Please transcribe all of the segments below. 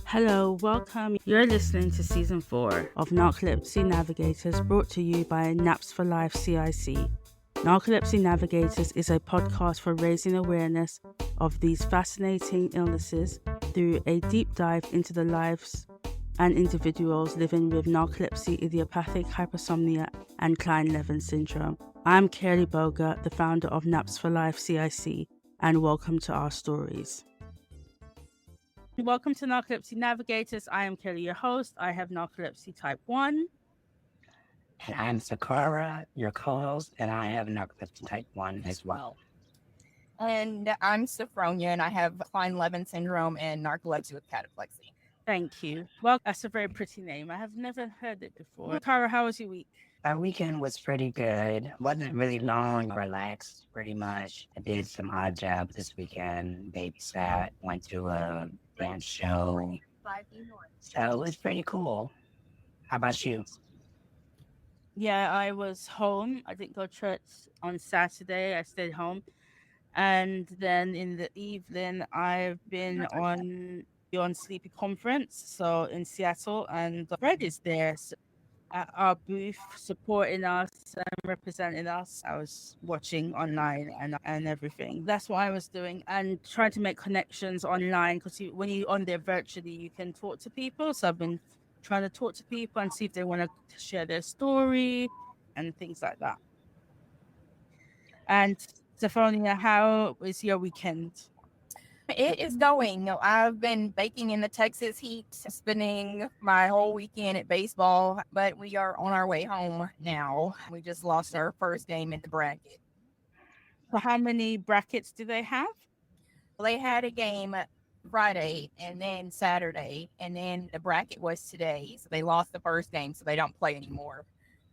Hello, welcome. You're listening to Season 4 of Narcolepsy Navigators, brought to you by Naps for Life CIC. Narcolepsy Navigators is a podcast for raising awareness of these fascinating illnesses through a deep dive into the lives and individuals living with narcolepsy, idiopathic hypersomnia, and Kleine-Levin Syndrome. I'm Kerly Boga, the founder of Naps for Life CIC, and welcome to our stories. Welcome to Narcolepsy Navigators. I am Kelly, your host. I have narcolepsy type 1. And I'm Sakhara, your co-host, and I have narcolepsy type 1 as well. And I'm Saphronia, and I have Kleine-Levin Syndrome and narcolepsy with Cataplexy. Thank you. Well, that's a very pretty name. I have never heard it before. Sakhara, how was your week? Our weekend was pretty good. Wasn't really long, relaxed pretty much. I did some odd jobs this weekend, babysat, went to a dance show. So it was pretty cool. How about you? Yeah, I was home. I didn't go to church on Saturday. I stayed home. And then in the evening, I've been on Sleepy Conference, so in Seattle, and Fred is there at our booth supporting us and representing us. I was watching online and everything. That's what I was doing, and trying to make connections online, because when you're on there virtually, you can talk to people. So I've been trying to talk to people and see if they want to share their story and things like that. And Saphronia, how was your weekend? It is going. I've been baking in the Texas heat, spending my whole weekend at baseball, but we are on our way home now. We just lost our first game in the bracket. So how many brackets do they have? They had a game Friday and then Saturday, and then the bracket was today. So they lost the first game, so they don't play anymore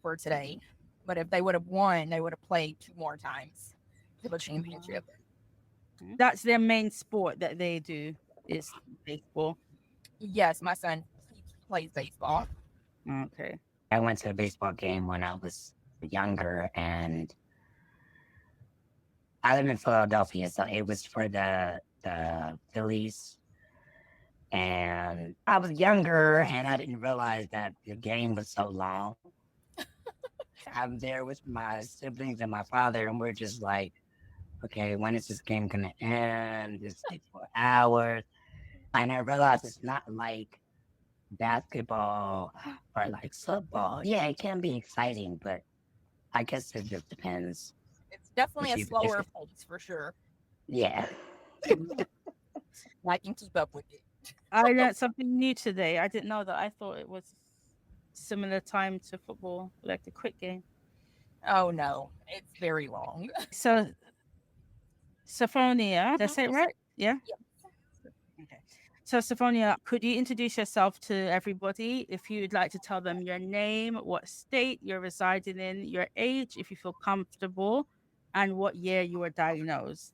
for today. But if they would have won, they would have played 2 more times for the championship. That's their main sport that they do, is baseball. Yes, my son plays baseball. Okay. I went to a baseball game when I was younger, and I live in Philadelphia, so it was for the Phillies. And I was younger, and I didn't realize that the game was so long. I'm there with my siblings and my father, and we're just like, okay, when is this game going to end? It's like 4 hours. And I realized it's not like basketball or like football. Yeah, it can be exciting, but I guess it just depends. It's definitely a slower pace for sure. Yeah. I can keep up with it. I learned something new today. I didn't know that. I thought it was similar time to football, like a quick game. Oh, no. It's very long. So, Saphronia, did I say it right? Yeah? Okay. So, Saphronia, could you introduce yourself to everybody? If you'd like to tell them your name, what state you're residing in, your age, if you feel comfortable, and what year you were diagnosed.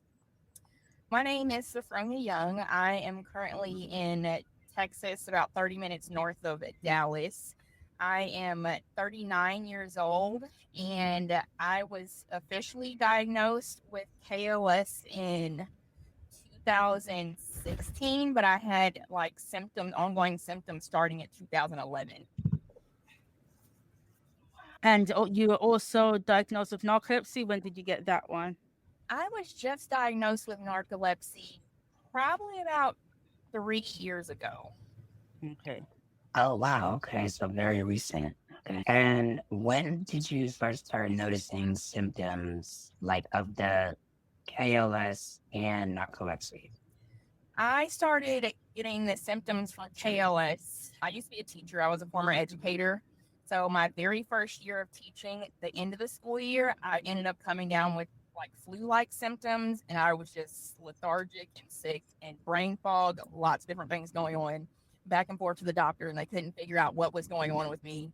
My name is Saphronia Young. I am currently in Texas, about 30 minutes north of Dallas. I am 39 years old, and I was officially diagnosed with KLS in 2016, but I had like ongoing symptoms starting at 2011. And you were also diagnosed with narcolepsy. When did you get that one? I was just diagnosed with narcolepsy probably about 3 years ago. Okay. Oh, wow. Okay, so very recent. Okay. And when did you first start noticing symptoms like of the KLS and narcolepsy? I started getting the symptoms from KLS. I used to be a teacher. I was a former educator. So my very first year of teaching, the end of the school year, I ended up coming down with like flu-like symptoms, and I was just lethargic and sick and brain fog, lots of different things going on, back and forth to the doctor, and they couldn't figure out what was going on with me.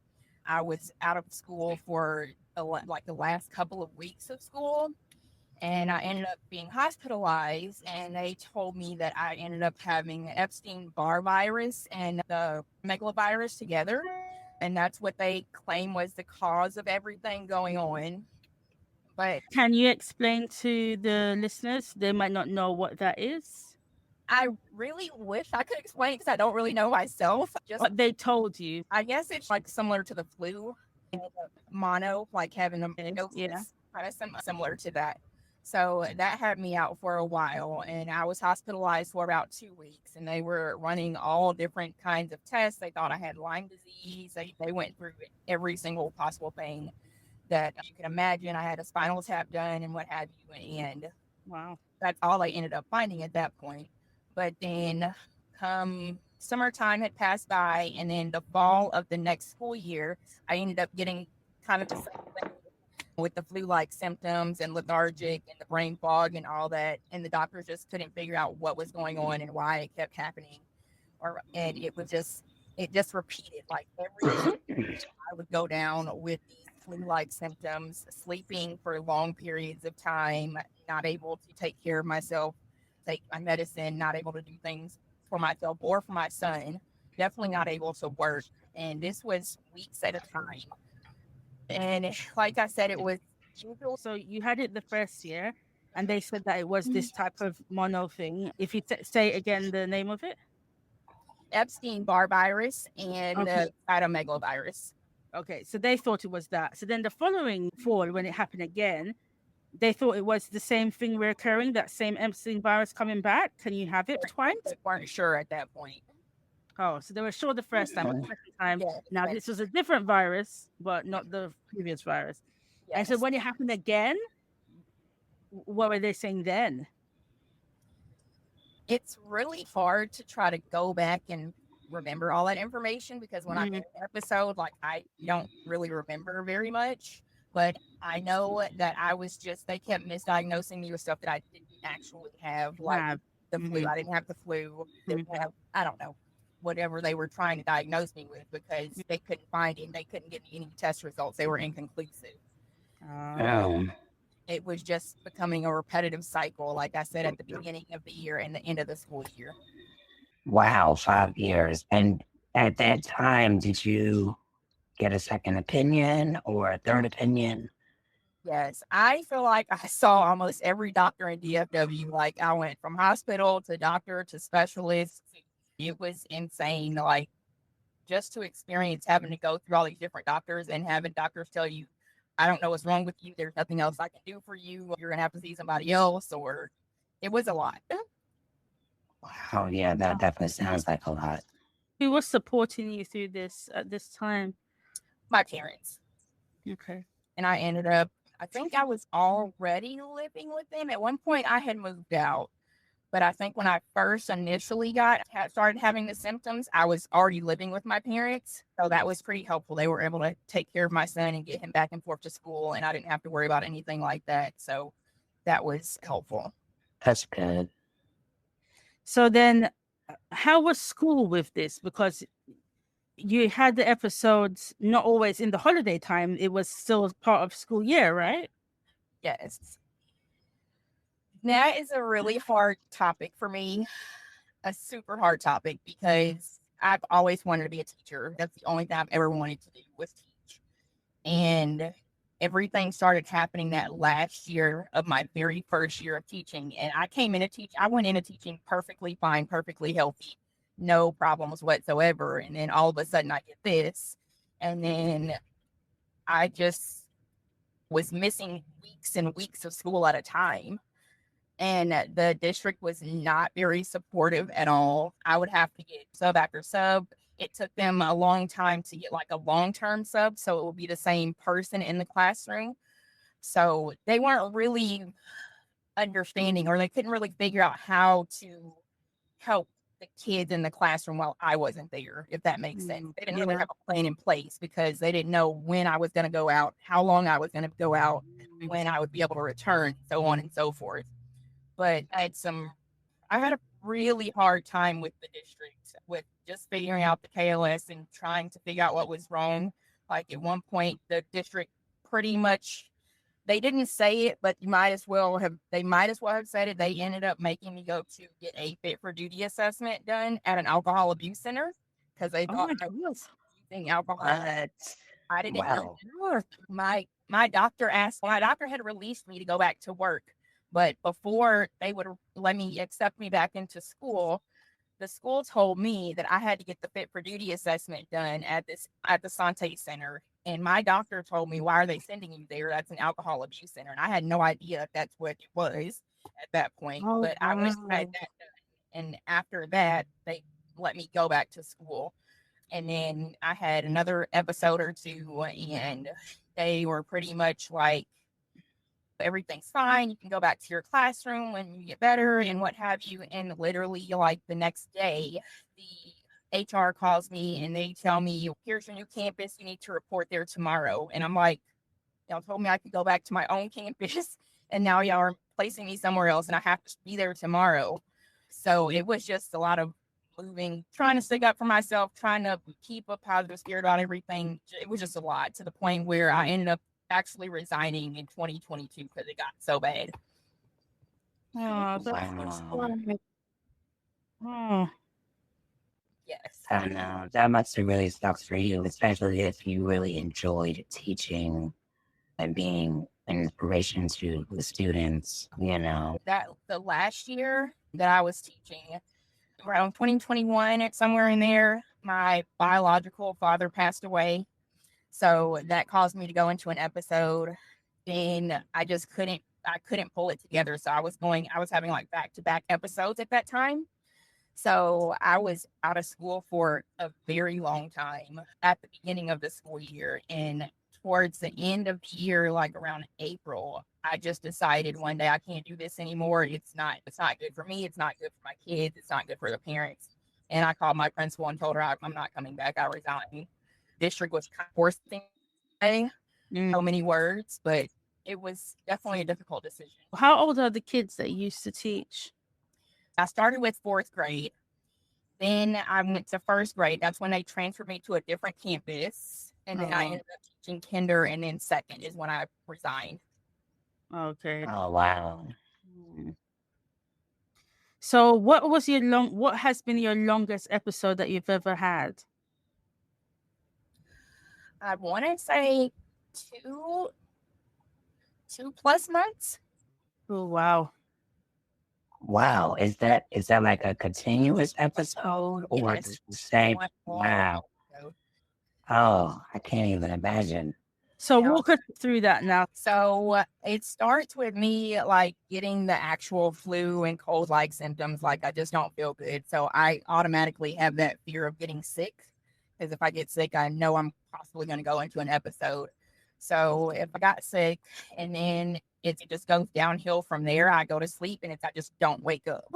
I was out of school for like the last couple of weeks of school, and I ended up being hospitalized, and they told me that I ended up having Epstein-Barr virus and the megalovirus together, and that's what they claim was the cause of everything going on. But can you explain to the listeners? They might not know what that is. I really wish I could explain it because I don't really know myself. Just What they told you. I guess it's like similar to the flu, mono, like having a Yeah. kind of similar to that. So that had me out for a while, and I was hospitalized for about 2 weeks. And they were running all different kinds of tests. They thought I had Lyme disease. They went through every single possible thing that you can imagine. I had a spinal tap done and what have you, and Wow. that's all they ended up finding at that point. But then come summertime had passed by, and then the fall of the next school year, I ended up getting kind of the same thing with the flu-like symptoms and lethargic and the brain fog and all that. And the doctors just couldn't figure out what was going on and why it kept happening. And it just repeated like every I would go down with these flu-like symptoms, sleeping for long periods of time, not able to take care of myself, take my medicine, not able to do things for myself or for my son, definitely not able to work. And this was weeks at a time. And like I said, it was usual. So you had it the first year, and they said that it was this type of mono thing. If you say again the name of it. Epstein-Barr virus and Okay. cytomegalovirus. Okay, so they thought it was that. So then the following fall, when it happened again, they thought it was the same thing reoccurring, that same Epstein virus coming back. Can you have it twice? They weren't sure at that point. Oh, so they were sure the first time, but the second time. Yeah, Now this was a different virus, but not the previous virus. yes. And so when it happened again, what were they saying then? It's really hard to try to go back and remember all that information because when I'm in an episode, like I don't really remember very much. But I know that they kept misdiagnosing me with stuff that I didn't actually have, like the flu. I didn't have the flu. Didn't have, I don't know, whatever they were trying to diagnose me with because they couldn't find it. They couldn't get any test results. They were inconclusive. It was just becoming a repetitive cycle, like I said, at the beginning of the year and the end of the school year. Wow, 5 years. And at that time, did you get a second opinion or a third opinion? Yes, I feel like I saw almost every doctor in DFW. Like I went from hospital to doctor to specialist. It was insane. Like just to experience having to go through all these different doctors and having doctors tell you, I don't know what's wrong with you. There's nothing else I can do for you. You're going to have to see somebody else, or it was a lot. Wow, yeah, that definitely sounds like a lot. Who was supporting you through this at this time? My parents. Okay. And I ended up, I think I was already living with them. At one point, I had moved out. But I think when I first initially started having the symptoms, I was already living with my parents. So that was pretty helpful. They were able to take care of my son and get him back and forth to school. And I didn't have to worry about anything like that. So that was helpful. That's good. So then how was school with this? Because you had the episodes not always in the holiday time. It was still part of school year, right? Yes. That is a really hard topic for me, a super hard topic because I've always wanted to be a teacher. That's the only thing I've ever wanted to do was teach. And everything started happening that last year of my very first year of teaching. And I went into teaching perfectly fine, perfectly healthy, no problems whatsoever. And then all of a sudden I get this. And then I just was missing weeks and weeks of school at a time. And the district was not very supportive at all. I would have to get sub after sub. It took them a long time to get like a long-term sub, so it would be the same person in the classroom. So they weren't really understanding, or they couldn't really figure out how to help the kids in the classroom while I wasn't there, if that makes sense. They didn't really have a plan in place because they didn't know when I was going to go out, how long I was going to go out, when I would be able to return, so on and so forth. But I had a really hard time with the district, with just figuring out the KLS and trying to figure out what was wrong. Like at one point, the district pretty much, they didn't say it, but they might as well have said it. They ended up making me go to get a fit for duty assessment done at an alcohol abuse center because they thought I was using alcohol. I didn't know. My doctor had released me to go back to work But before they would let me accept me back into school, the school told me that I had to get the fit for duty assessment done at the Sante Center. And my doctor told me, "Why are they sending you there? That's an alcohol abuse center." And I had no idea if that's what it was at that point. Oh, But I went and had wow. that done. And after that, they let me go back to school. And then I had another episode or two, and they were pretty much like, everything's fine. You can go back to your classroom when you get better and what have you. And literally, like the next day, the HR calls me and they tell me, "Here's your new campus. You need to report there tomorrow." And I'm like, "Y'all told me I could go back to my own campus, and now y'all are placing me somewhere else, and I have to be there tomorrow." So it was just a lot of moving, trying to stick up for myself, trying to keep a positive spirit about everything. It was just a lot, to the point where I ended up actually resigning in 2022 because it got so bad. Oh, that's Wow. oh. Yes. I know. That must have really sucked for you, especially if you really enjoyed teaching and being an inspiration to the students, you know. That the last year that I was teaching, around 2021, somewhere in there, my biological father passed away. So that caused me to go into an episode, and I couldn't pull it together. So I was having like back-to-back episodes at that time. So I was out of school for a very long time at the beginning of the school year. And towards the end of the year, like around April, I just decided one day I can't do this anymore. It's not good for me. It's not good for my kids. It's not good for the parents. And I called my principal and told her I'm not coming back. I resigned. District was kind of forcing me so many words, but it was definitely a difficult decision. How old are the kids that you used to teach? I started with 4th grade. Then I went to 1st grade. That's when they transferred me to a different campus. And then I ended up teaching kinder, and then 2nd is when I resigned. Okay. Oh, wow. So what has been your longest episode that you've ever had? I want to say 2+ months. Oh, wow. Wow. Is that like a continuous episode or Yes. the same? One long Wow. episode. Oh, I can't even imagine. So Yeah. walk us through that now. So it starts with me like getting the actual flu and cold-like symptoms. Like I just don't feel good. So I automatically have that fear of getting sick, because if I get sick, I know I'm possibly going to go into an episode. So if I got sick, and then it just goes downhill from there, I go to sleep, and I just don't wake up.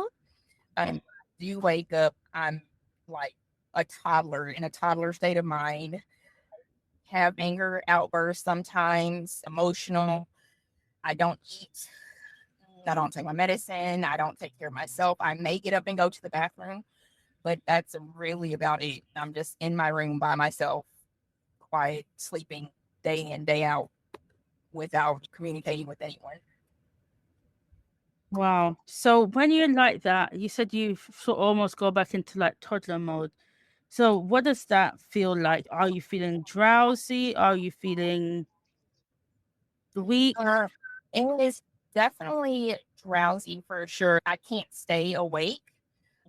And do you wake up, I'm like a toddler, in a toddler state of mind, have anger outbursts sometimes, emotional. I don't eat. I don't take my medicine. I don't take care of myself. I may get up and go to the bathroom, but that's really about it. I'm just in my room by myself, quiet, sleeping day in, day out, without communicating with anyone. Wow. So when you're like that, you said you sort of almost go back into like toddler mode. So what does that feel like? Are you feeling drowsy? Are you feeling weak? It is definitely drowsy for sure. I can't stay awake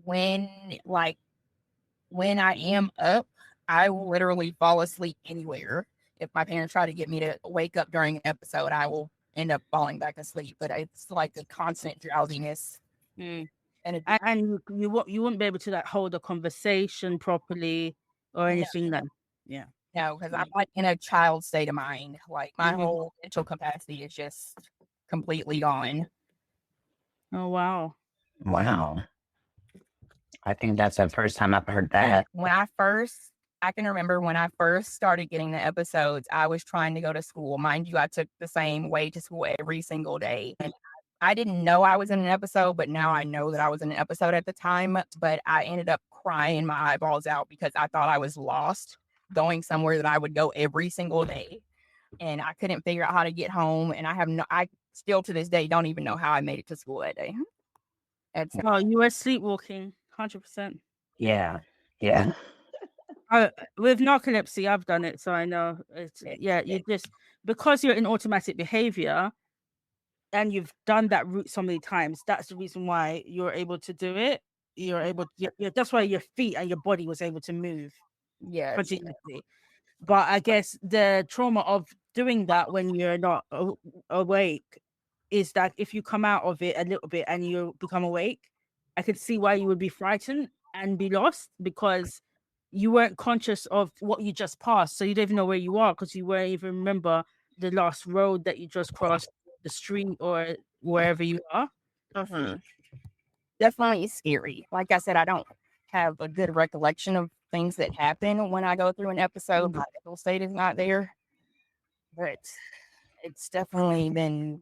when I am up. I will literally fall asleep anywhere. If my parents try to get me to wake up during an episode, I will end up falling back asleep. But it's like a constant drowsiness. Mm. And You wouldn't be able to like hold a conversation properly or anything like yeah. no, because I'm like in a child state of mind. Like my Mhm. whole mental capacity is just completely gone. Oh wow. Wow. I think that's the first time I've heard that. I can remember when I first started getting the episodes, I was trying to go to school. Mind you, I took the same way to school every single day. And I didn't know I was in an episode, but now I know that I was in an episode at the time. But I ended up crying my eyeballs out because I thought I was lost, going somewhere that I would go every single day. And I couldn't figure out how to get home. And I still to this day don't even know how I made it to school that day. Oh, you were sleepwalking, 100%. Yeah. Yeah. With narcolepsy, I've done it, so I know. You just because you're in automatic behavior, and you've done that route so many times, that's the reason why you're able to do it. That's why your feet and your body was able to move Yes. continuously. But I guess the trauma of doing that when you're not awake is that if you come out of it a little bit and you become awake, I could see why you would be frightened and be lost, because you weren't conscious of what you just passed. So you don't even know where you are because you won't even remember the last road that you just crossed, the street, or wherever you are. Definitely scary. Like I said, I don't have a good recollection of things that happen when I go through an episode. My mental state is not there, but it's definitely been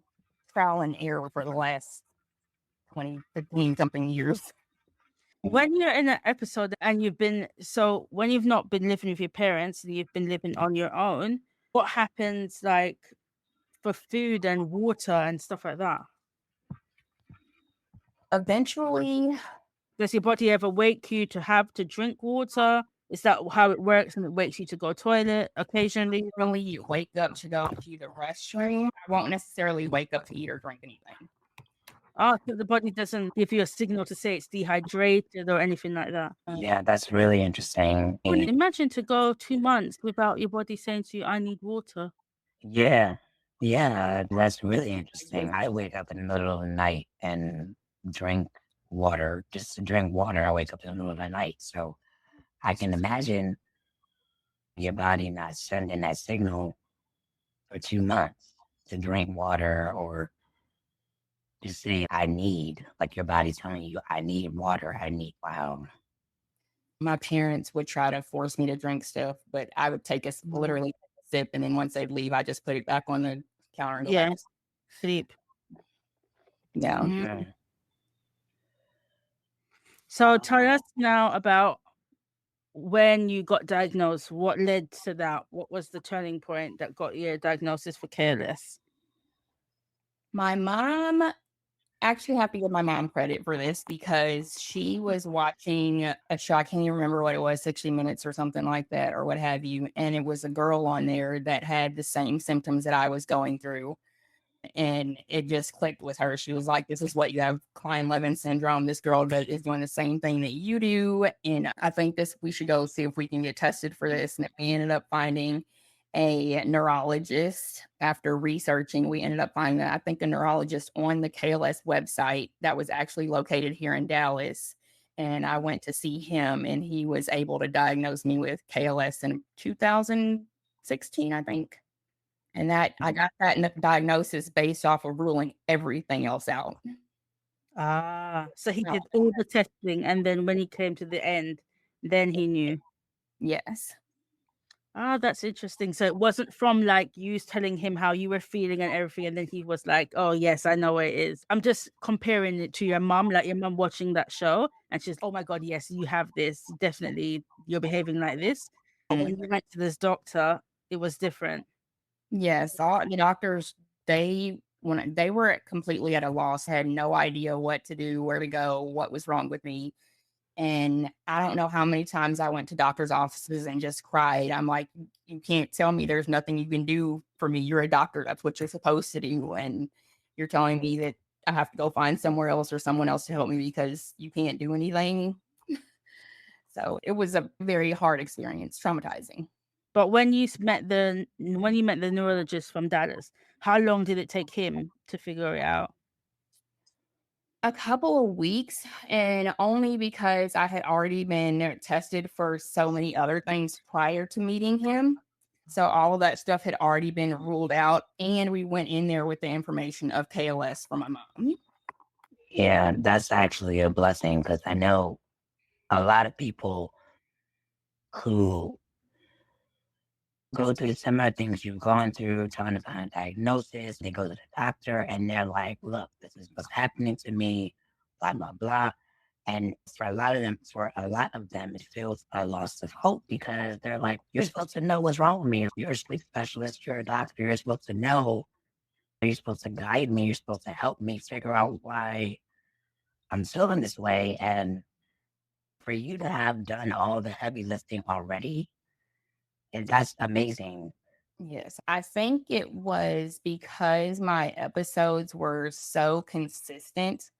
trial and error for the last 20, 15 something years. When you're in an episode and when you've not been living with your parents and you've been living on your own, what happens like for food and water and stuff like that? Eventually, Does your body ever wake you to have to drink water? Is that how it works, and it wakes you to go toilet occasionally? really you wake up to go to the restroom. I won't necessarily wake up to eat or drink anything. Oh, so the body doesn't give you a signal to say it's dehydrated or anything like that. Yeah, that's really interesting. Imagine to go 2 months without your body saying to you, "I need water." Yeah, that's really interesting. I wake up in the middle of the night and drink water. Just to drink water, I wake up in the middle of the night. So I can imagine your body not sending that signal for 2 months to drink water or just say, I need, like your body's telling you, I need water. Wow. My parents would try to force me to drink stuff, but I would take literally a sip, and then once they'd leave, I just put it back on the counter and go back. Sleep. Yeah. Mm-hmm. So tell us now about when you got diagnosed. What led to that? What was the turning point that got your diagnosis for KLS? My mom, actually have to give my mom credit for this because she was watching a show. I can't even remember what it was, 60 Minutes or something like that, or what have you. And it was a girl on there that had the same symptoms that I was going through. And it just clicked with her. She was like, this is what you have, Kleine-Levin Syndrome. This girl that is doing the same thing that you do. And I think we should go see if we can get tested for this. And we ended up finding a neurologist. After researching, we ended up finding, I think, a neurologist on the KLS website that was actually located here in Dallas. And I went to see him, and he was able to diagnose me with KLS in 2016, I think. And that I got that diagnosis based off of ruling everything else out. So he did all the testing, and then when he came to the end, then he knew. Yes. That's interesting. So it wasn't from like you telling him how you were feeling and everything, and then he was like, "Oh yes, I know where it is." I'm just comparing it to your mom, like your mom watching that show, and she's, "Oh my god, yes, you have this. Definitely, you're behaving like this." But when you went to this doctor, it was different. Yes, all the doctors, when they were completely at a loss, had no idea what to do, where to go, what was wrong with me. And I don't know how many times I went to doctors' offices and just cried. I'm like, you can't tell me there's nothing you can do for me. You're a doctor. That's what you're supposed to do. And you're telling me that I have to go find somewhere else or someone else to help me because you can't do anything. So it was a very hard experience, traumatizing. But when you met the neurologist from Dallas, how long did it take him to figure it out? A couple of weeks, and only because I had already been tested for so many other things prior to meeting him. So all of that stuff had already been ruled out, and we went in there with the information of KLS from my mom. Yeah, that's actually a blessing because I know a lot of people who go through similar things you've gone through, trying to find a diagnosis. They go to the doctor and they're like, look, this is what's happening to me, blah, blah, blah. And for a lot of them, it feels a loss of hope because they're like, you're supposed to know what's wrong with me. You're a sleep specialist, you're a doctor, you're supposed to know. You're supposed to guide me, you're supposed to help me figure out why I'm feeling this way. And for you to have done all the heavy lifting already, and that's amazing Yes, I think it was because my episodes were so consistent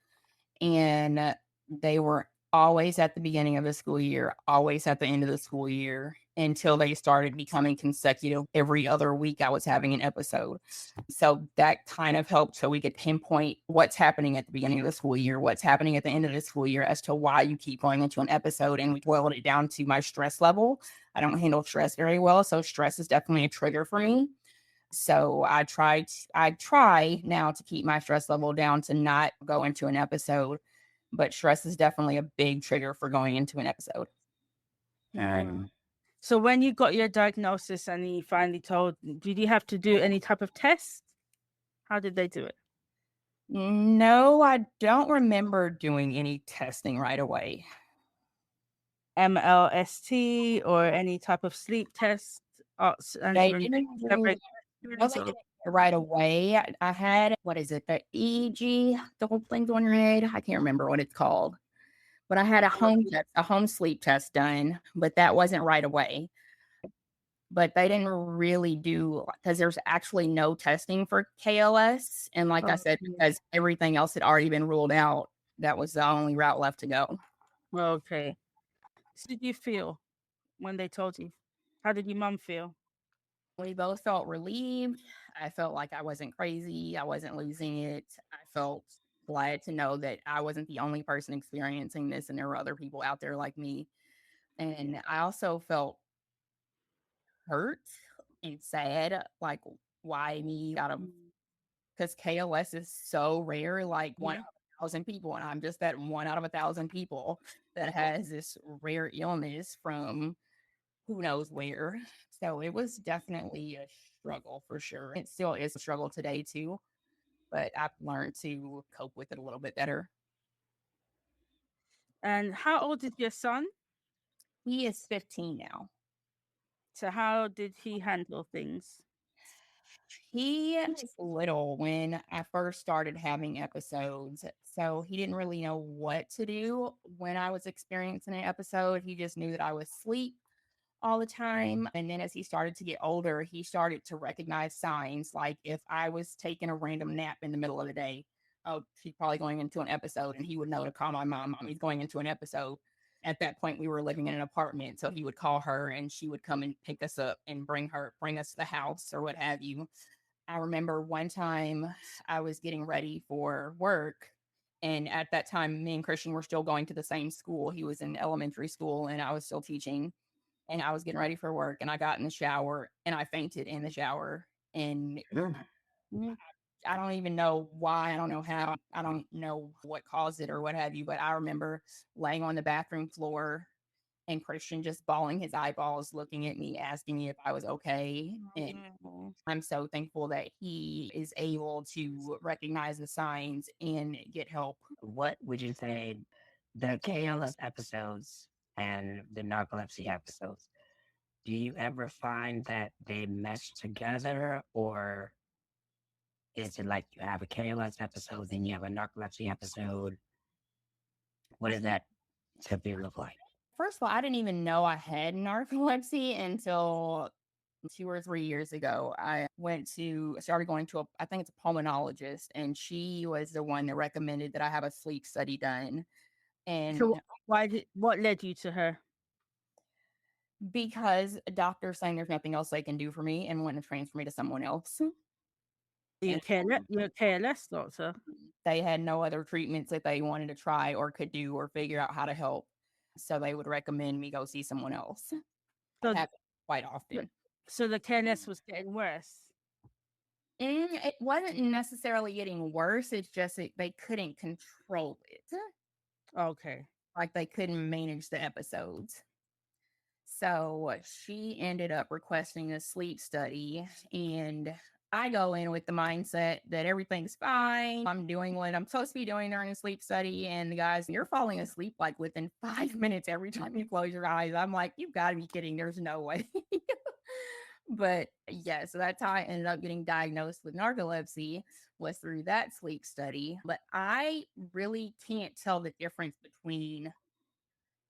and they were always at the beginning of the school year, always at the end of the school year until they started becoming consecutive. Every other week, I was having an episode. So that kind of helped so we could pinpoint what's happening at the beginning of the school year, what's happening at the end of the school year as to why you keep going into an episode. And we boiled it down to my stress level. I don't handle stress very well. So stress is definitely a trigger for me. So I try now to keep my stress level down to not go into an episode, but stress is definitely a big trigger for going into an episode. Um, So when you got your diagnosis and he finally told, did you have to do any type of test? How did they do it? No, I don't remember doing any testing right away. MLST or any type of sleep test? They Answering didn't separate do no, questions they or- didn't do it right away. I had what is it, the EEG, the whole thing's on your head. I can't remember what it's called. But I had a home sleep test done, but that wasn't right away. But they didn't really do because there's actually no testing for KLS. And like I said, because everything else had already been ruled out, that was the only route left to go. Okay. So did you feel when they told you? How did your mom feel? We both felt relieved. I felt like I wasn't crazy. I wasn't losing it. I felt glad to know that I wasn't the only person experiencing this and there were other people out there like me. And I also felt hurt and sad, like why me out of because KLS is so rare, like one Yeah. out of 1,000 people, and I'm just that one out of 1,000 people that has this rare illness from who knows where. So it was definitely a struggle for sure. It still is a struggle today too, but I've learned to cope with it a little bit better. And how old is your son? He is 15 now. So how did he handle things? He was little when I first started having episodes. So he didn't really know what to do when I was experiencing an episode. He just knew that I was asleep all the time. And then as he started to get older, he started to recognize signs like if I was taking a random nap in the middle of the day, oh, she's probably going into an episode. And he would know to call my mom, Mommy's going into an episode. At that point, we were living in an apartment. So he would call her and she would come and pick us up and bring us to the house or what have you. I remember one time I was getting ready for work. And at that time, me and Christian were still going to the same school. He was in elementary school and I was still teaching. And I was getting ready for work and I got in the shower and I fainted in the shower. And I don't even know why. I don't know how. I don't know what caused it or what have you. But I remember laying on the bathroom floor and Christian just bawling his eyeballs, looking at me, asking me if I was okay. And Oh. I'm so thankful that he is able to recognize the signs and get help. what would you say the KLS episodes and the narcolepsy episodes? Do you ever find that they mesh together, or is it like you have a KLS episode, then you have a narcolepsy episode? What does that typically look like? First of all, I didn't even know I had narcolepsy until 2 or 3 years ago. I started going to I think it's a pulmonologist, and she was the one that recommended that I have a sleep study done. And So what led you to her? because a doctor saying there's nothing else they can do for me and wanting to transfer me to someone else. And You're a KLS doctor. they had no other treatments that they wanted to try or could do or figure out how to help. So they would recommend me go see someone else. So, That happens quite often. so the KLS was getting worse. It wasn't necessarily getting worse. It's just they couldn't control it. Okay. Like they couldn't manage the episodes. So she ended up requesting a sleep study, and I go in with the mindset that everything's fine. I'm doing what I'm supposed to be doing during a sleep study. And the guys, you're falling asleep like within 5 minutes every time you close your eyes. I'm like, you've got to be kidding. There's no way. But yeah, so that's how I ended up getting diagnosed with narcolepsy was through that sleep study. But I really can't tell the difference between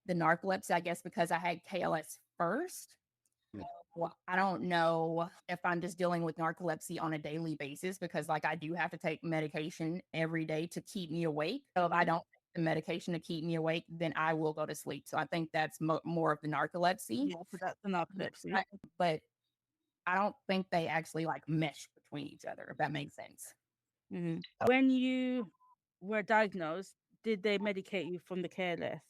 the narcolepsy, I guess, because I had KLS first Well, I don't know if I'm just dealing with narcolepsy on a daily basis because, like, I do have to take medication every day to keep me awake. So if I don't take the medication to keep me awake, then I will go to sleep. So I think that's more of the narcolepsy. Yeah, so that's the narcolepsy. But I don't think they actually like mesh between each other, if that makes sense. Mhm. When you were diagnosed, did they medicate you from the KLS?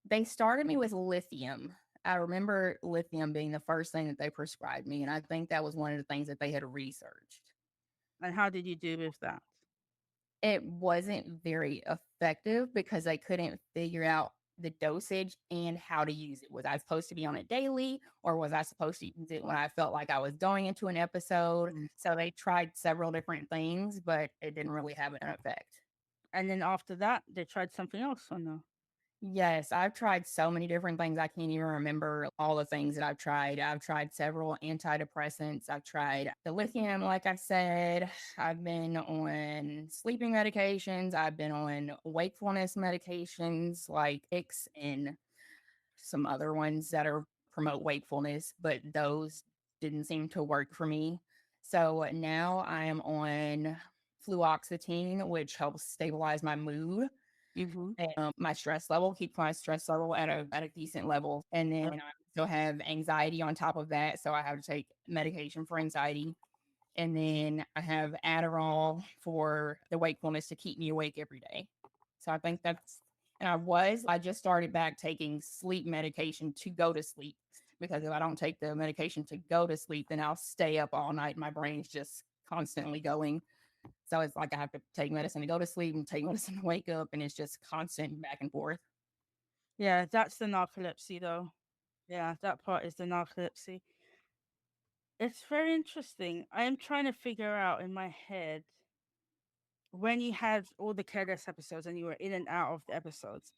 They started me with lithium. I remember lithium being the first thing that they prescribed me, and I think that was one of the things that they had researched. And how did you do with that? It wasn't very effective because I couldn't figure out the dosage and how to use it. Was I supposed to be on it daily, or was I supposed to use it when I felt like I was going into an episode? So they tried several different things, but it didn't really have an effect. And then after that, they tried something else or no? Yes, I've tried so many different things. I can't even remember all the things that I've tried. I've tried several antidepressants. I've tried the lithium, like I said. I've been on sleeping medications. I've been on wakefulness medications like X and some other ones that are promote wakefulness, but those didn't seem to work for me. So now I am on fluoxetine, which helps stabilize my mood Mm-hmm. and my stress level, keep my stress level at a decent level. And then I still have anxiety on top of that. So I have to take medication for anxiety. And then I have Adderall for the wakefulness to keep me awake every day. So I think that's, and I just started back taking sleep medication to go to sleep because if I don't take the medication to go to sleep, then I'll stay up all night. My brain's just constantly going. So it's like I have to take medicine to go to sleep and take medicine to wake up, and it's just constant back and forth. Yeah, that's the narcolepsy though. Yeah, that part is the narcolepsy. It's very interesting. I am trying to figure out in my head when you had all the KLS episodes and you were in and out of the episodes,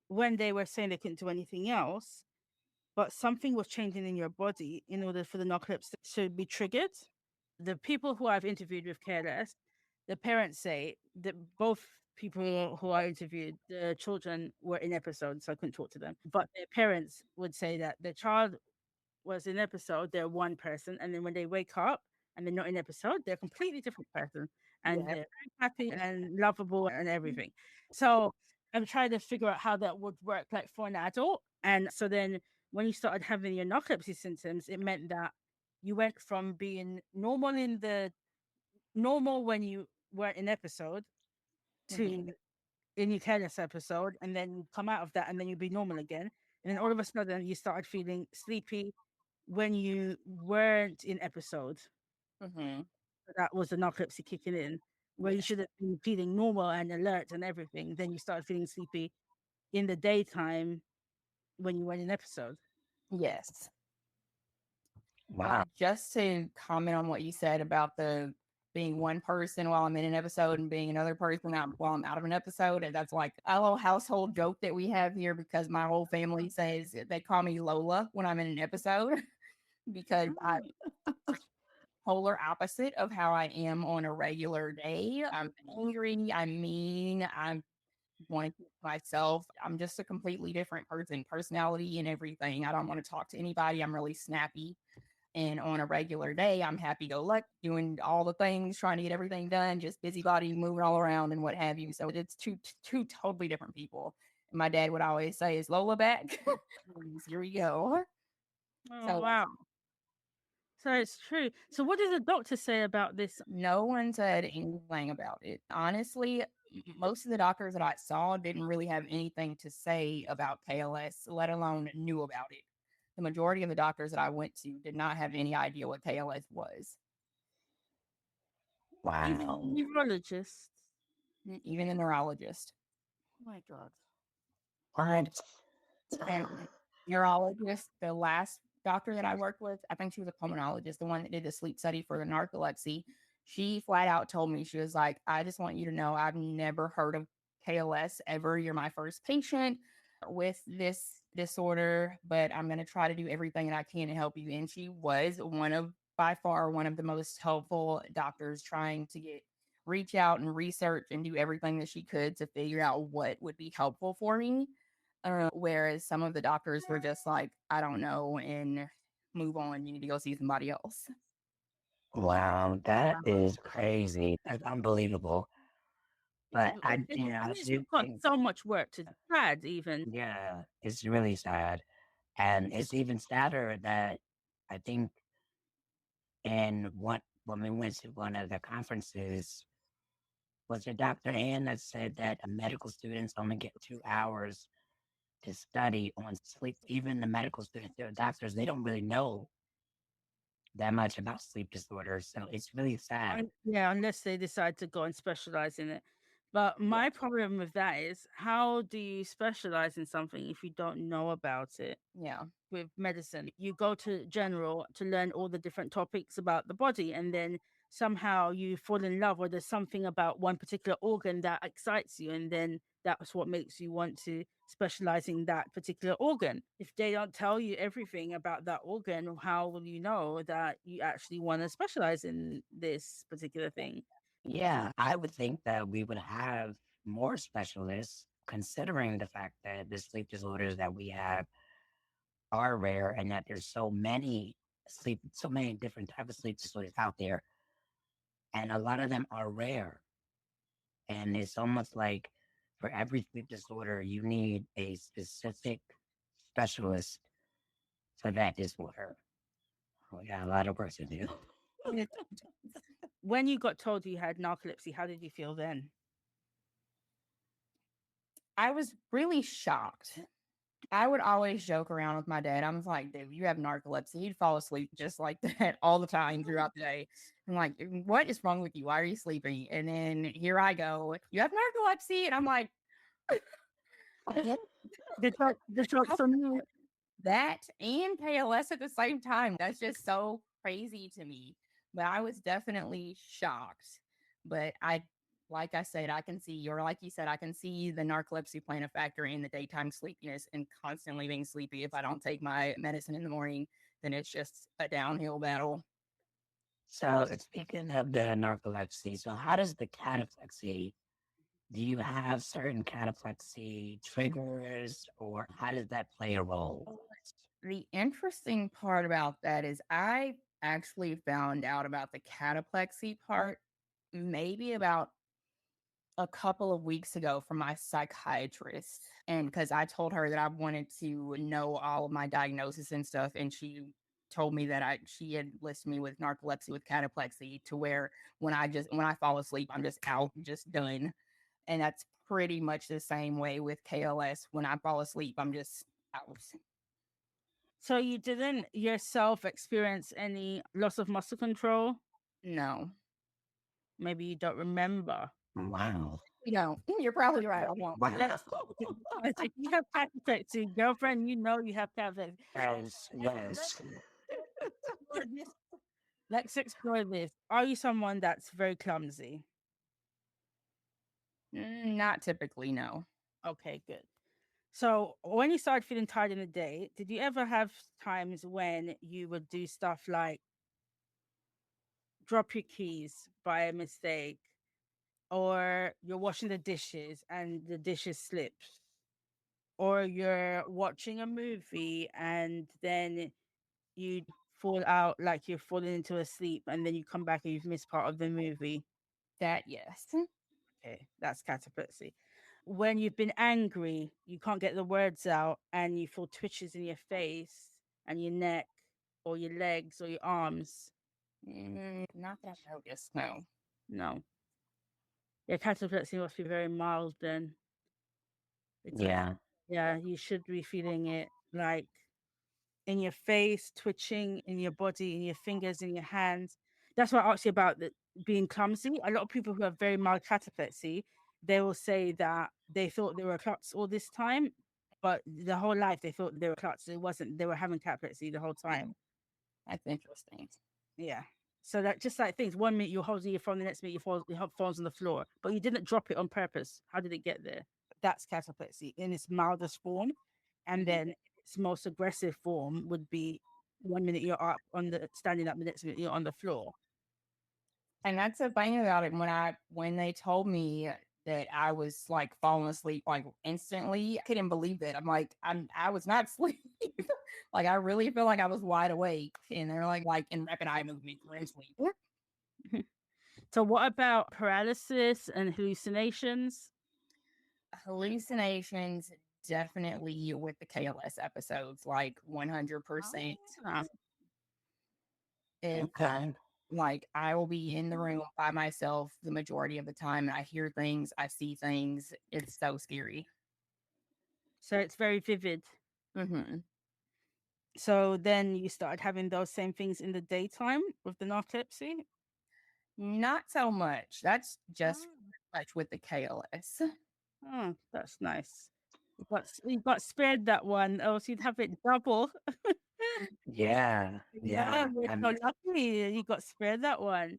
when they were saying they couldn't do anything else, but something was changing in your body in order for the narcolepsy to be triggered. The people who I've interviewed with KLS, the parents say that both people who I interviewed, the children were in episodes, so I couldn't talk to them. But their parents would say that the child was in episode, they're one person, and then when they wake up and they're not in episode, they're a completely different person, and they're very happy and lovable and everything. So I'm trying to figure out how that would work, like for an adult. And so then when you started having your narcolepsy symptoms, it meant that you went from being normal when you were in episode to in your careless episode, and then you come out of that, and then you'd be normal again. And then all of a sudden, you started feeling sleepy when you weren't in episode. Mm-hmm. That was the narcolepsy kicking in, where you should have been feeling normal and alert and everything. Then you started feeling sleepy in the daytime when you went in episode. Yes. Wow. Just to comment on what you said about the being one person while I'm in an episode and being another person while I'm out of an episode. And that's like a little household joke that we have here because my whole family says they call me Lola when I'm in an episode because I'm polar opposite of how I am on a regular day. I'm angry, I'm mean, I want to keep myself. I'm just a completely different person, personality and everything. I don't want to talk to anybody. I'm really snappy. And on a regular day, I'm happy go lucky, doing all the things, trying to get everything done, just busybody, moving all around and what have you. So it's two totally different people. And my dad would always say, "Is Lola back?" Here we go. Oh, So wow. So it's true. So what did the doctor say about this? no one said anything about it. Honestly, most of the doctors that I saw didn't really have anything to say about KLS, let alone knew about it. The majority of the doctors that I went to did not have any idea what KLS was. Wow. Neurologist. Even the neurologist. Oh my God. What? And neurologist, the last doctor that I worked with, I think she was a pulmonologist, the one that did the sleep study for the narcolepsy. She flat out told me, she was like, I just want you to know I've never heard of KLS ever. You're my first patient with this disorder, but I'm going to try to do everything that I can to help you. And she was by far, one of the most helpful doctors trying to reach out and research and do everything that she could to figure out what would be helpful for me. Whereas some of the doctors were just like, I don't know. And move on. You need to go see somebody else. Wow, that is crazy. That's unbelievable. But I It's do got think, so much work to add, even. yeah, it's really sad. And it's even sadder that I think when we went to one of the conferences, was it Dr. Ann that said that medical students only get 2 hours to study on sleep? Even the medical students, the doctors, they don't really know that much about sleep disorders. So it's really sad. Yeah, unless they decide to go and specialize in it. But Yeah. my problem with that is, how do you specialize in something if you don't know about it? Yeah. With medicine, you go to general to learn all the different topics about the body, and then somehow you fall in love, or there's something about one particular organ that excites you, and then that's what makes you want to specialize in that particular organ. If they don't tell you everything about that organ, how will you know that you actually want to specialize in this particular thing? Yeah, I would think that we would have more specialists considering the fact that the sleep disorders that we have are rare and that there's so many different types of sleep disorders out there. And a lot of them are rare. And it's almost like for every sleep disorder, you need a specific specialist for that disorder. We got a lot of work to do. When you got told you had narcolepsy, how did you feel then? I was really shocked. I would always joke around with my dad. I was like, dude, you have narcolepsy. He'd fall asleep just like that all the time throughout the day. I'm like, what is wrong with you? Why are you sleeping? And then here I go, you have narcolepsy. And I'm like, The shock how from you. that and KLS at the same time. That's just so crazy to me. But I was definitely shocked. But like I said, I can see, or like you said, I can see the narcolepsy playing a factor in the daytime sleepiness and constantly being sleepy. If I don't take my medicine in the morning, then it's just a downhill battle. So, speaking of the narcolepsy, so how does the cataplexy, do you have certain cataplexy triggers or how does that play a role? The interesting part about that is I actually found out about the cataplexy part maybe about a couple of weeks ago from my psychiatrist. And because I told her that I wanted to know all of my diagnosis and stuff, and she told me that she had listed me with narcolepsy with cataplexy to where when I fall asleep, I'm just out, just done. And that's pretty much the same way with KLS. When I fall asleep, I'm just out. So you didn't yourself experience any loss of muscle control? No. Maybe you don't remember. Wow. You know, you're probably right. I won't. Wow. If you have cataplexy, girlfriend, you know you have cataplexy. Yes. Let's explore this. Are you someone that's very clumsy? Not typically, no. Okay, good. So when you started feeling tired in the day, did you ever have times when you would do stuff like drop your keys by mistake, or you're washing the dishes and the dishes slips, or you're watching a movie and then you fall out, like you're falling into a sleep, and then you come back and you've missed part of the movie? That, yes. Okay, that's cataplexy. When you've been angry, you can't get the words out, and you feel twitches in your face and your neck, or your legs, or your arms. Not that I noticed, no. No, your cataplexy must be very mild then, because Yeah. yeah, you should be feeling it like in your face, twitching in your body, in your fingers, in your hands. That's why I asked you about being clumsy. A lot of people who have very mild cataplexy, they will say that they thought they were klutz all this time, but the whole life they thought they were klutz. It wasn't. They were having cataplexy the whole time. That's interesting. Yeah. So that just like things. One minute you're holding your phone, the next minute your phone's on the floor, but you didn't drop it on purpose. How did it get there? That's cataplexy in its mildest form, and then its most aggressive form would be one minute you're up on the standing up, the next minute you're on the floor. And that's the thing about it. When they told me that I was like falling asleep like instantly. I couldn't believe it. I'm like, I was not asleep. Like I really feel like I was wide awake. And they're like in rapid eye movement, we're in sleep. So what about paralysis and hallucinations? Hallucinations, definitely with the KLS episodes, like 100%. Ah, If Okay. like I will be in the room by myself the majority of the time, and I hear things, I see things. It's so scary. so it's very vivid. Hmm. So then you started having those same things in the daytime with the narcolepsy? Not so much. That's just Ah, much with the KLS. oh, that's nice. You got spared that one, else you'd have it double. Yeah. Yeah, Yeah. we're so lucky you got spared that one.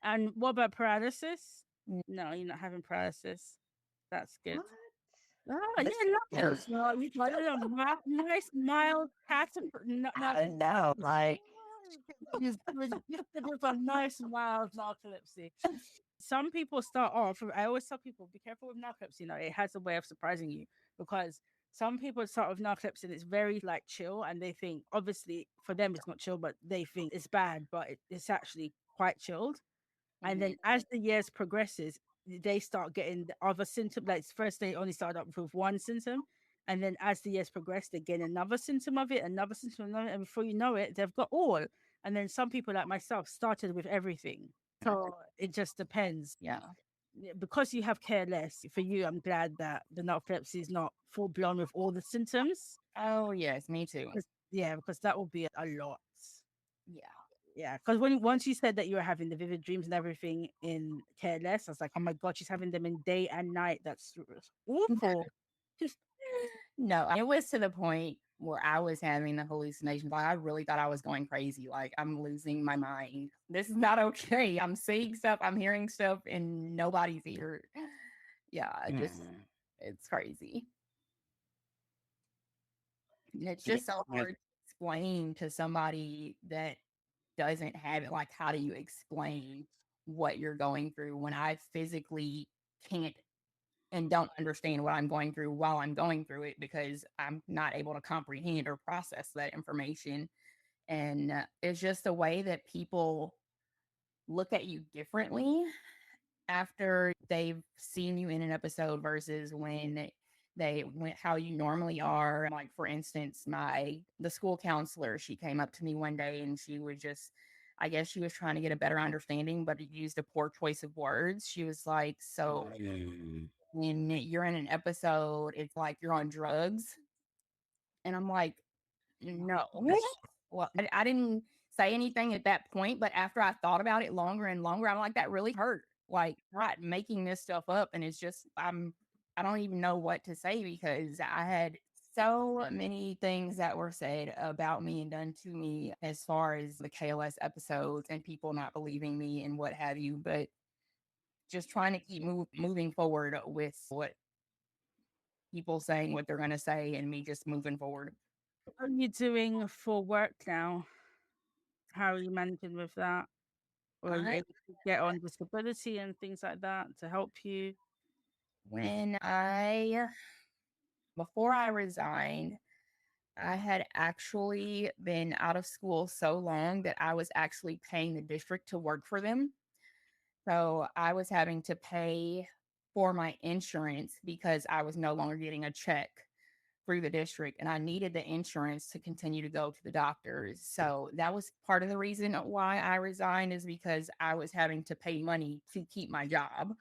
And what about paralysis? No, you're not having paralysis. That's good. What? Oh, This yeah, love is it. No, you got a nice, mild not I know. Like, was gifted with a nice, mild narcolepsy. Some people start off. I always tell people, be careful with narcolepsy. You know, it has a way of surprising you because some people start with narcolepsy and it's very like chill, and they think obviously for them it's not chill, but they think it's bad, but it's actually quite chilled. And then as the years progresses, they start getting the other symptom. Like first they only started up with one symptom. And then as the years progress, they get another symptom of it, another symptom of it, and before you know it, they've got all. And then some people like myself started with everything. So it just depends. Yeah. Because you have KLS, for you, I'm glad that the narcolepsy is not full blown with all the symptoms. Oh, yes, me too. Yeah, because that will be a lot. Yeah. Yeah, because once you said that you were having the vivid dreams and everything in KLS, I was like, oh my god, she's having them in day and night. That's awful. Just No, it was to the point where I was having the hallucinations. Like I really thought I was going crazy. Like I'm losing my mind. This is not okay. I'm seeing stuff, I'm hearing stuff, and nobody's here. Yeah, mm, it's crazy. And it's yeah. just so hard to explain to somebody that doesn't have it. Like, how do you explain what you're going through when I physically can't and don't understand what I'm going through while I'm going through it because I'm not able to comprehend or process that information. And it's just a way that people look at you differently after they've seen you in an episode versus when they went how you normally are. Like for instance, the school counselor, she came up to me one day and she was just, I guess she was trying to get a better understanding, but it used a poor choice of words. She was like, so Mm, when you're in an episode, it's like you're on drugs. And I'm like, no. Well, I didn't say anything at that point, but after I thought about it longer and longer, I'm like, that really hurt. Like, not making this stuff up. And it's just, I don't even know what to say because I had so many things that were said about me and done to me as far as the KLS episodes and people not believing me and what have you. But just trying to keep moving forward with what people saying what they're going to say and me just moving forward. what are you doing for work now? How are you managing with that? Or are you I able to get on disability and things like that to help you? when I before I resigned, I had actually been out of school so long that I was actually paying the district to work for them. So I was having to pay for my insurance because I was no longer getting a check through the district and I needed the insurance to continue to go to the doctors. So that was part of the reason why I resigned is because I was having to pay money to keep my job,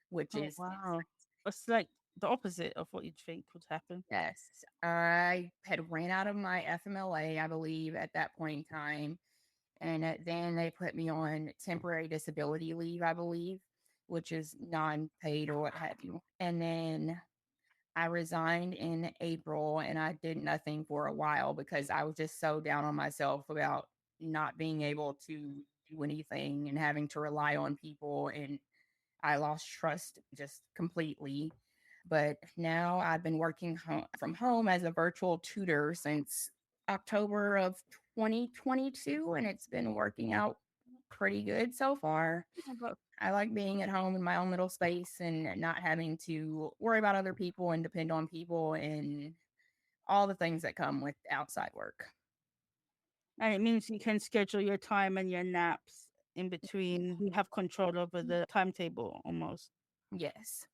which Oh is wow. It's like the opposite of what you'd think would happen. yes. I had ran out of my FMLA, I believe, at that point in time. And then they put me on temporary disability leave, I believe, which is non paid or what have you. And then I resigned in April and I did nothing for a while because I was just so down on myself about not being able to do anything and having to rely on people. And I lost trust just completely. But now I've been working from home as a virtual tutor since October of 2022, and it's been working out Pretty good so far. But I like being at home in my own little space and not having to worry about other people and depend on people and all the things that come with outside work. and it means you can schedule your time and your naps in between. You have control over the timetable almost. Yes.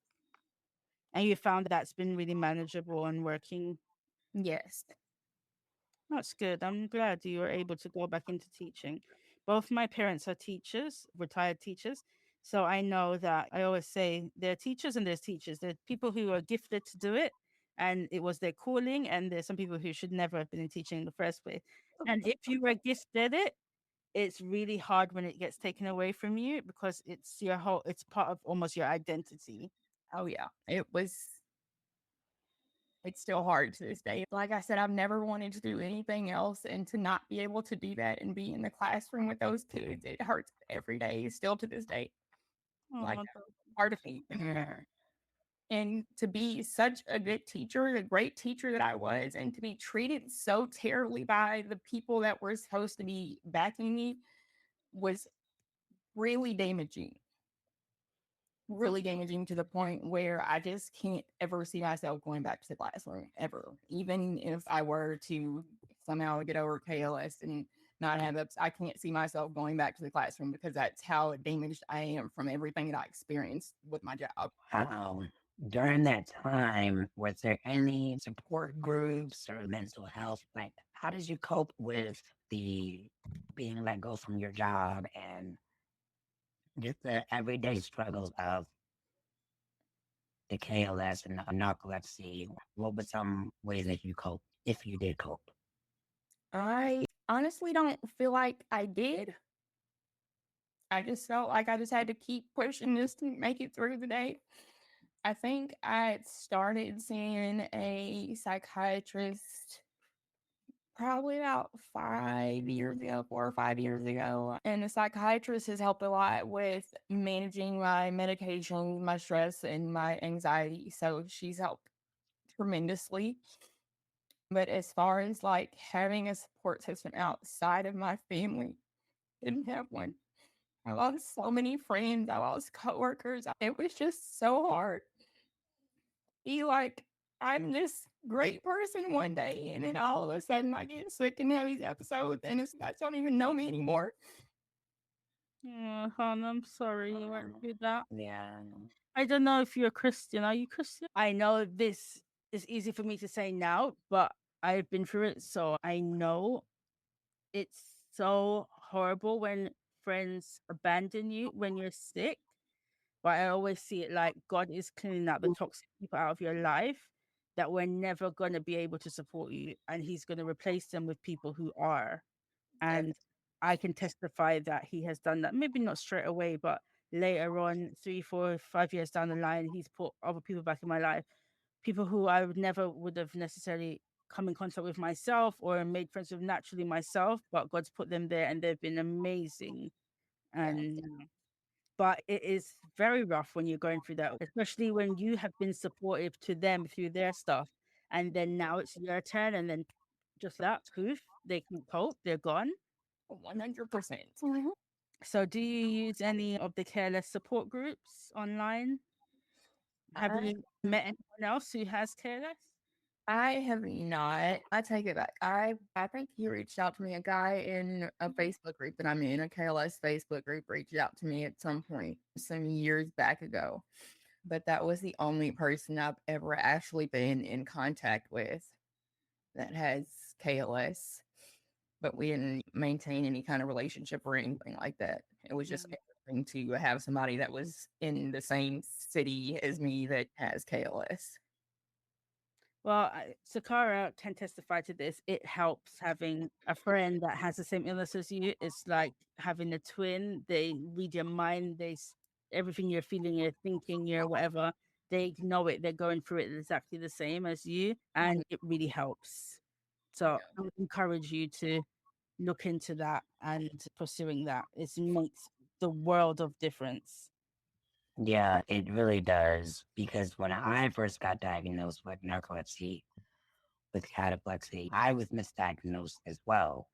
And you found that's been really manageable and working. Yes. That's good. I'm glad you were able to go back into teaching. Both my parents are teachers, retired teachers. So I know that I always say there are teachers and there's teachers. There are people who are gifted to do it and it was their calling. And there's some people who should never have been in teaching in the first place. And if you were gifted it, it's really hard when it gets taken away from you because it's part of almost your identity. Oh, yeah. It's still hard to this day. Like I said, I've never wanted to do anything else, and to not be able to do that and be in the classroom with those kids, it hurts every day, still to this day. Like, Oh, part of me. And to be such a good teacher, a great teacher that I was, and to be treated so terribly by the people that were supposed to be backing me was really damaging. Really damaging to the point where I just can't ever see myself going back to the classroom ever. Even if I were to somehow get over KLS and not have ups, I can't see myself going back to the classroom because that's how damaged I am from everything that I experienced with my job. During that time, was there any support groups or mental health? Like, how did you cope with the being let go from your job and just the everyday struggles of the KLS and narcolepsy? What were some ways that you cope, if you did cope? I honestly don't feel like I did. I just felt like I just had to keep pushing this to make it through the day. I think I had started seeing a psychiatrist probably about 5 years ago, 4 or 5 years ago. And the psychiatrist has helped a lot with managing my medication, my stress, and my anxiety. So she's helped tremendously. But as far as like having a support system outside of my family, didn't have one. I lost so many friends. I lost coworkers. It was just so hard. Be like, I'm this great person one day, and then all of a sudden I get sick and have these episodes, and it's I don't even know me anymore. yeah, hon, I'm sorry you went through that. Yeah. I don't know if you're a Christian. Are you Christian? I know this is easy for me to say now, but I've been through it, so I know it's so horrible when friends abandon you when you're sick. But I always see it like God is cleaning out the toxic people out of your life that we're never going to be able to support you, and He's going to replace them with people who are. And I can testify that He has done that. Maybe not straight away, but later on, 3, 4, 5 years down the line, He's put other people back in my life, people who I would have necessarily come in contact with myself or made friends with naturally myself, but God's put them there, and they've been amazing. And but it is very rough when you're going through that, especially when you have been supportive to them through their stuff. And then now it's your turn. And then just that poof, they can cope, they're gone. 100%. So, do you use any of the careless support groups online? Have you met anyone else who has careless? I have not. I take it back. I think he reached out to me. A guy in a Facebook group that I'm in, a KLS Facebook group, reached out to me at some point some years back ago. But that was the only person I've ever actually been in contact with that has KLS. But we didn't maintain any kind of relationship or anything like that. It was just interesting to have somebody that was in the same city as me that has KLS. Well, Sakhara can testify to this. It helps having a friend that has the same illness as you. It's like having a twin. They read your mind. Everything you're feeling, you're thinking, you're whatever. They know it. They're going through it exactly the same as you, and it really helps. So I would encourage you to look into that and pursuing that. It makes the world of difference. Yeah, it really does. Because when I first got diagnosed with narcolepsy, with cataplexy, I was misdiagnosed as well.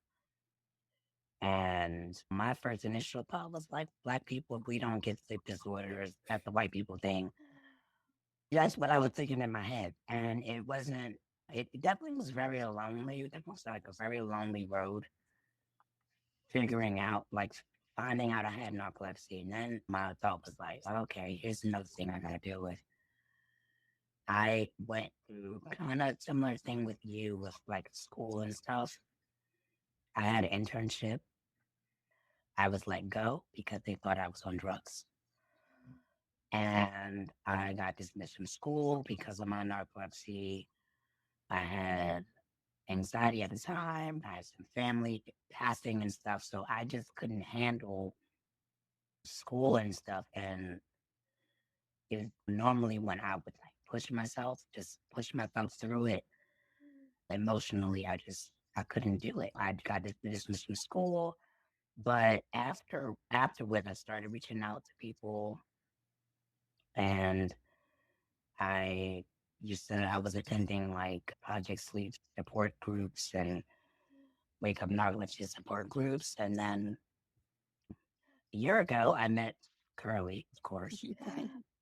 And my first initial thought was like, Black people, we don't get sleep disorders. That's the white people thing. That's what I was thinking in my head. And it wasn't, it definitely was very lonely. It definitely was like a very lonely road figuring out, like finding out I had narcolepsy. And then my thought was like, okay, here's another thing I got to deal with. I went through kind of similar thing with you with like school and stuff. I had an internship. I was let go because they thought I was on drugs. And I got dismissed from school because of my narcolepsy. I had anxiety at the time. I had some family passing and stuff. So I just couldn't handle school and stuff. And it normally when I would like just push myself through it emotionally, I couldn't do it. I got dismissed from school. But afterward, I started reaching out to people, and I I was attending like Project Sleep support groups and Wake Up Narcolepsy support groups, and then a year ago I met Curly, of course,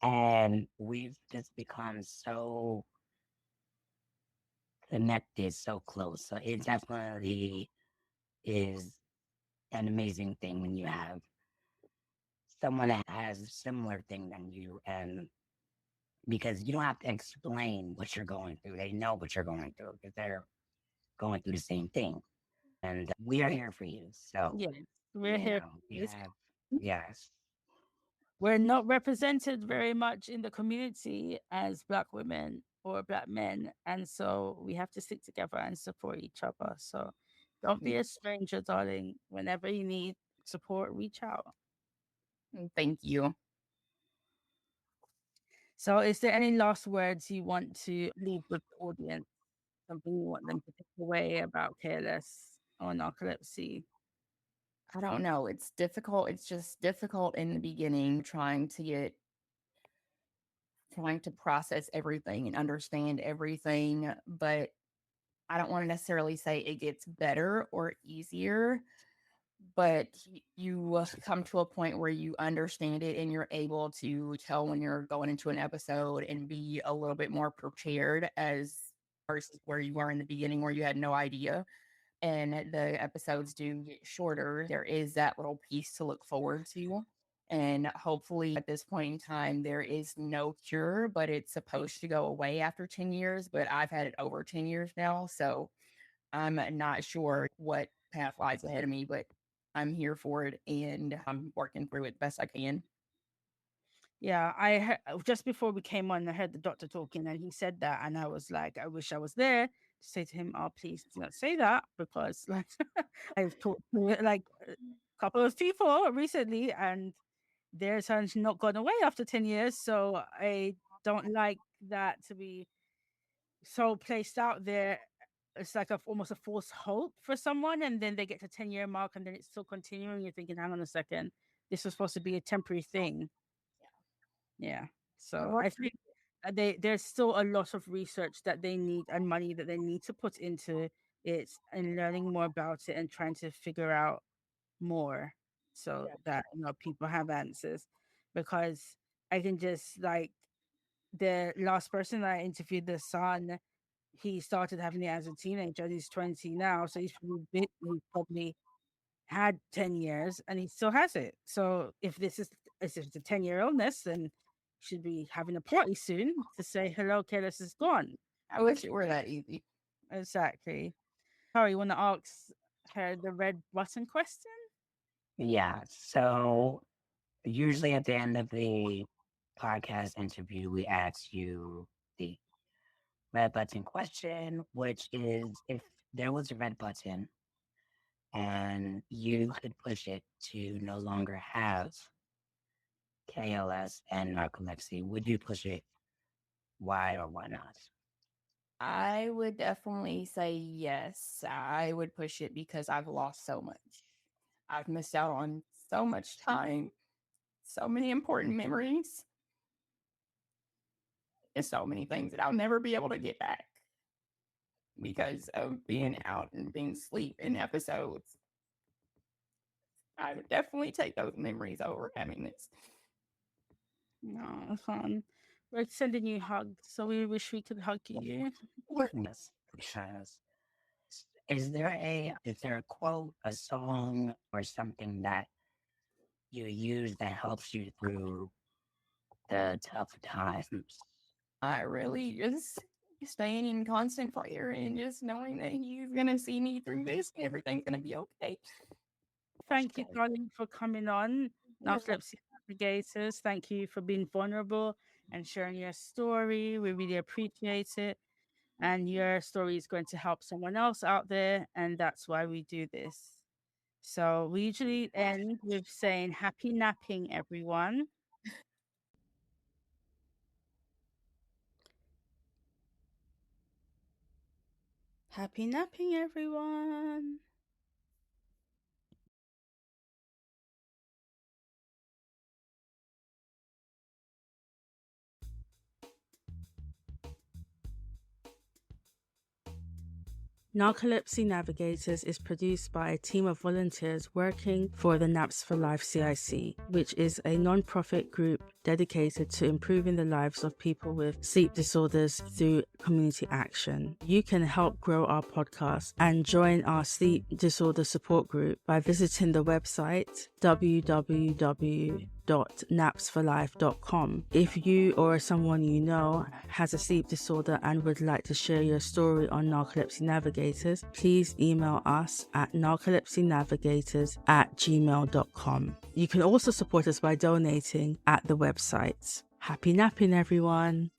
and we've just become so connected, so close. So it definitely is an amazing thing when you have someone that has a similar thing than you, and because you don't have to explain what you're going through. They know what you're going through because they're going through the same thing. And we are here for you. So, Yes, we're you here. know, we have, yes. We're not represented very much in the community as Black women or Black men. And so we have to stick together and support each other. So don't be a stranger, darling. Whenever you need support, reach out. Thank you. So, is there any last words you want to leave with the audience? Something you want them to take away about KLS or narcolepsy? I don't know. It's difficult. It's just difficult in the beginning trying to process everything and understand everything. But I don't want to necessarily say it gets better or easier, but you come to a point where you understand it and you're able to tell when you're going into an episode and be a little bit more prepared as versus where you were in the beginning where you had no idea. And the episodes do get shorter. There is that little piece to look forward to. And hopefully, at this point in time, there is no cure, but it's supposed to go away after 10 years. But I've had it over 10 years now. So I'm not sure what path lies ahead of me, but I'm here for it and I'm working through it best I can. Yeah, I heard, just before we came on, I heard the doctor talking, and he said that, and I was like, I wish I was there to say to him, "Oh, please do not say that," because like I've talked to like a couple of people recently, and their son's not gone away after 10 years. So I don't like that to be so placed out there. It's like almost a false hope for someone, and then they get to 10-year mark, and then it's still continuing. You're thinking, hang on a second, this was supposed to be a temporary thing. Yeah. So I think there's still a lot of research that they need and money that they need to put into it and learning more about it and trying to figure out more so that people have answers. Because I can just like the last person I interviewed, the son, he started having it as a teenager. He's 20 now, so he's probably had 10 years and he still has it. So if if it's a 10-year illness, then should be having a party soon to say hello, KLS is gone. I wish it were that easy. Exactly. Harry, you want to ask her the red button question? Yeah. So, usually at the end of the podcast interview, we ask you the red button question, which is if there was a red button and you could push it to no longer have KLS and narcolepsy, would you push it? Why or why not? I would definitely say yes. I would push it because I've lost so much. I've missed out on so much time, so many important memories, and so many things that I'll never be able to get back because of being out and being asleep in episodes. I would definitely take those memories over having this. No, fun. We're sending you hugs, so we wish we could hug you. Yes, because is there a quote, a song, or something that you use that helps you through the tough times? I really just staying in constant prayer and just knowing that he's gonna see me through this and everything's gonna be okay. Thank you, darling, for coming on. Narcolepsy Navigators, thank you for being vulnerable and sharing your story. We really appreciate it. And your story is going to help someone else out there. And that's why we do this. So we usually end with saying happy napping, everyone. Happy napping, everyone. Narcolepsy Navigators is produced by a team of volunteers working for the Naps for Life CIC, which is a non-profit group dedicated to improving the lives of people with sleep disorders through community action. You can help grow our podcast and join our sleep disorder support group by visiting the website www.napsforlife.com. If you or someone you know has a sleep disorder and would like to share your story on Narcolepsy Navigators, please email us at narcolepsynavigators@gmail.com. You can also support us by donating at the website. Happy napping, everyone.